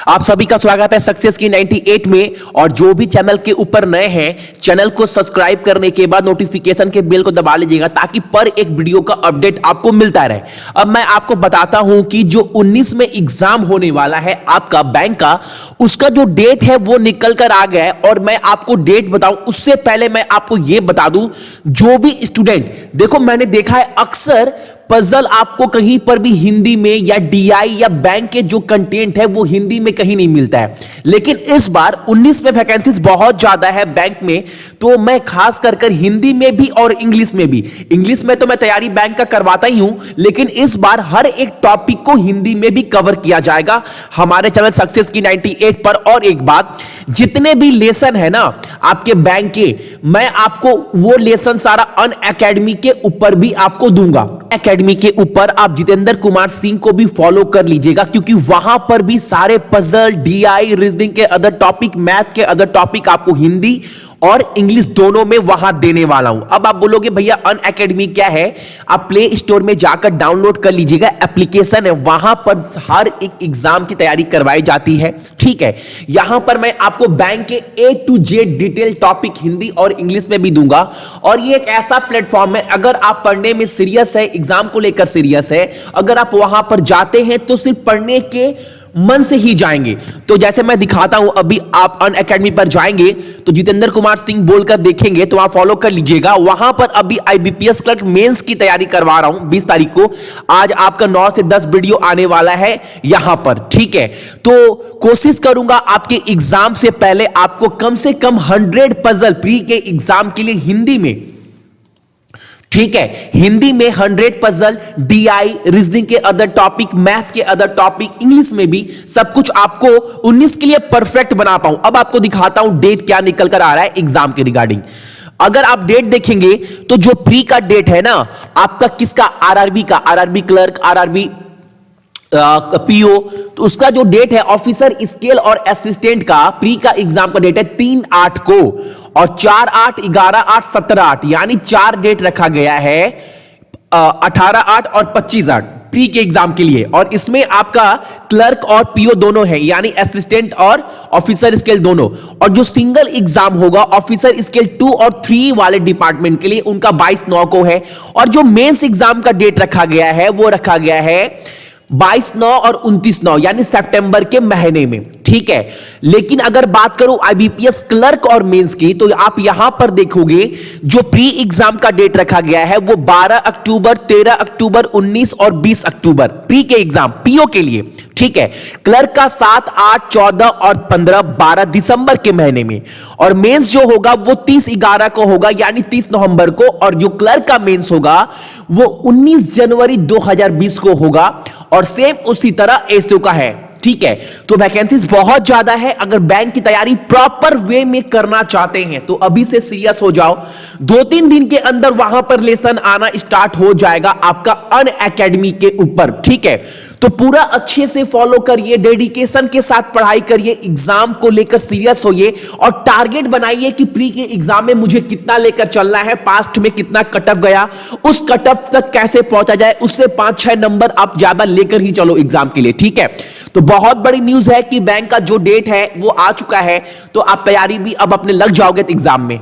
आप सभी का स्वागत है सक्सेस की 98 में। और जो भी चैनल के ऊपर नए हैं, चैनल को सब्सक्राइब करने के बाद नोटिफिकेशन के बेल को दबा लीजिएगा ताकि पर एक वीडियो का अपडेट आपको मिलता रहे। अब मैं आपको बताता हूं कि जो 19 में एग्जाम होने वाला है आपका बैंक का, उसका जो डेट है वो निकल कर आ गया है। और मैं आपको डेट बताऊं उससे पहले मैं आपको यह बता दूं, जो भी स्टूडेंट, देखो मैंने देखा है अक्सर पजल आपको कहीं पर भी हिंदी में या डीआई या बैंक के जो कंटेंट है वो हिंदी में कहीं नहीं मिलता है, लेकिन इस बार 19 में वैकेंसीज बहुत ज्यादा है बैंक में, तो मैं खास कर हिंदी में भी और इंग्लिश में भी। इंग्लिश में तो मैं तैयारी बैंक का करवाता ही हूं, लेकिन इस बार हर एक टॉपिक को हिंदी में भी कवर किया जाएगा हमारे चैनल सक्सेस की 98 पर। और एक बात, जितने भी लेसन है ना आपके बैंक के, मैं आपको वो लेसन सारा अनअकैडमी के ऊपर भी आपको दूंगा। एकेडमी के ऊपर आप जितेंद्र कुमार सिंह को भी फॉलो कर लीजिएगा, क्योंकि वहां पर भी सारे पजल, डीआई, रीजनिंग के अदर टॉपिक, मैथ के अदर टॉपिक आपको हिंदी और इंग्लिश दोनों में वहां देने वाला हूं। अब आप बोलोगे भैया अनअकैडमी क्या है? आप प्ले स्टोर में जाकर डाउनलोड कर लीजिएगा, एप्लीकेशन है, वहां पर हर एक एग्जाम की तैयारी करवाई जाती है। ठीक है, यहां पर मैं आपको बैंक के A to Z detail topic Hindi और इंग्लिश में भी दूंगा। और ये एक ऐसा प्लेटफॉर्म है, अगर आप पढ़ने में सीरियस है, एग्जाम को लेकर सीरियस है, अगर आप वहां पर जाते हैं तो सिर्फ पढ़ने के मन से ही जाएंगे। तो जैसे मैं दिखाता हूं, अभी आप अनअकैडमी पर जाएंगे तो जितेंद्र कुमार सिंह बोलकर देखेंगे तो आप फॉलो कर लीजिएगा। वहां पर अभी आईबीपीएस क्लर्क मेंस की तैयारी करवा रहा हूं 20 तारीख को। आज आपका 9 से 10 वीडियो आने वाला है यहां पर। ठीक है, तो कोशिश करूंगा आपके एग्जाम से पहले आपको कम से कम 100 पजल प्री के एग्जाम के लिए हिंदी में, ठीक है, हिंदी में 100 पजल, डीआई, रीजनिंग के अदर टॉपिक, मैथ के अदर टॉपिक, इंग्लिश में भी सब कुछ आपको 19 के लिए परफेक्ट बना पाऊं। अब आपको दिखाता हूं डेट क्या निकल कर आ रहा है एग्जाम के रिगार्डिंग। अगर आप डेट देखेंगे तो जो प्री का डेट है ना आपका, किसका? आरआरबी का, आरआरबी क्लर्क, आरआरबी पीओ, तो उसका जो डेट है ऑफिसर स्केल और असिस्टेंट का प्री का एग्जाम का डेट है 3/8 को, और 4/8, 11/8, 17/8, यानी 4 डेट रखा गया है, 18/8 और 25/8 प्री के एग्जाम के लिए। और इसमें आपका क्लर्क और पीओ दोनों है, यानी असिस्टेंट और ऑफिसर स्केल दोनों। और जो सिंगल एग्जाम होगा ऑफिसर स्केल 2 और 3 वाले डिपार्टमेंट के लिए, उनका 22/9 को है। और जो मेंस एग्जाम का डेट रखा गया है वो रखा गया है 22/9 और 29/9, यानी सितंबर के महीने में। ठीक है, लेकिन अगर बात करूं आईबीपीएस क्लर्क और मेंस की, तो आप यहां पर देखोगे जो प्री एग्जाम का डेट रखा गया है वो 12 अक्टूबर, 13 अक्टूबर, 19 और 20 अक्टूबर प्री के एग्जाम पीओ के लिए। ठीक है, क्लर्क का 7, 8, 14 और 15, 12 दिसंबर के महीने में। और मेंस जो होगा वो 30/11 को होगा, यानी 30 नवंबर को। और जो क्लर्क का मेंस होगा वो 19 जनवरी 2020 को होगा। और सेम उसी तरह एसओ का है। ठीक है, तो वैकेंसीज बहुत ज्यादा है। अगर बैंक की तैयारी प्रॉपर वे में करना चाहते हैं तो अभी से सीरियस हो जाओ। 2-3 दिन के अंदर वहां पर लेसन आना स्टार्ट हो जाएगा आपका अनअकैडमी के ऊपर। ठीक है, तो पूरा अच्छे से फॉलो करिए, डेडिकेशन के साथ पढ़ाई करिए, एग्जाम को लेकर सीरियस होइए और टारगेट बनाइए कि प्री के एग्जाम में मुझे कितना लेकर चलना है, पास्ट में कितना कट ऑफ गया, उस कट ऑफ तक कैसे पहुंचा जाए, उससे 5-6 नंबर आप ज्यादा लेकर ही चलो एग्जाम के लिए। ठीक है, तो बहुत बड़ी न्यूज है कि बैंक का जो डेट है वो आ चुका है, तो आप तैयारी भी अब अपने लग जाओगे एग्जाम में।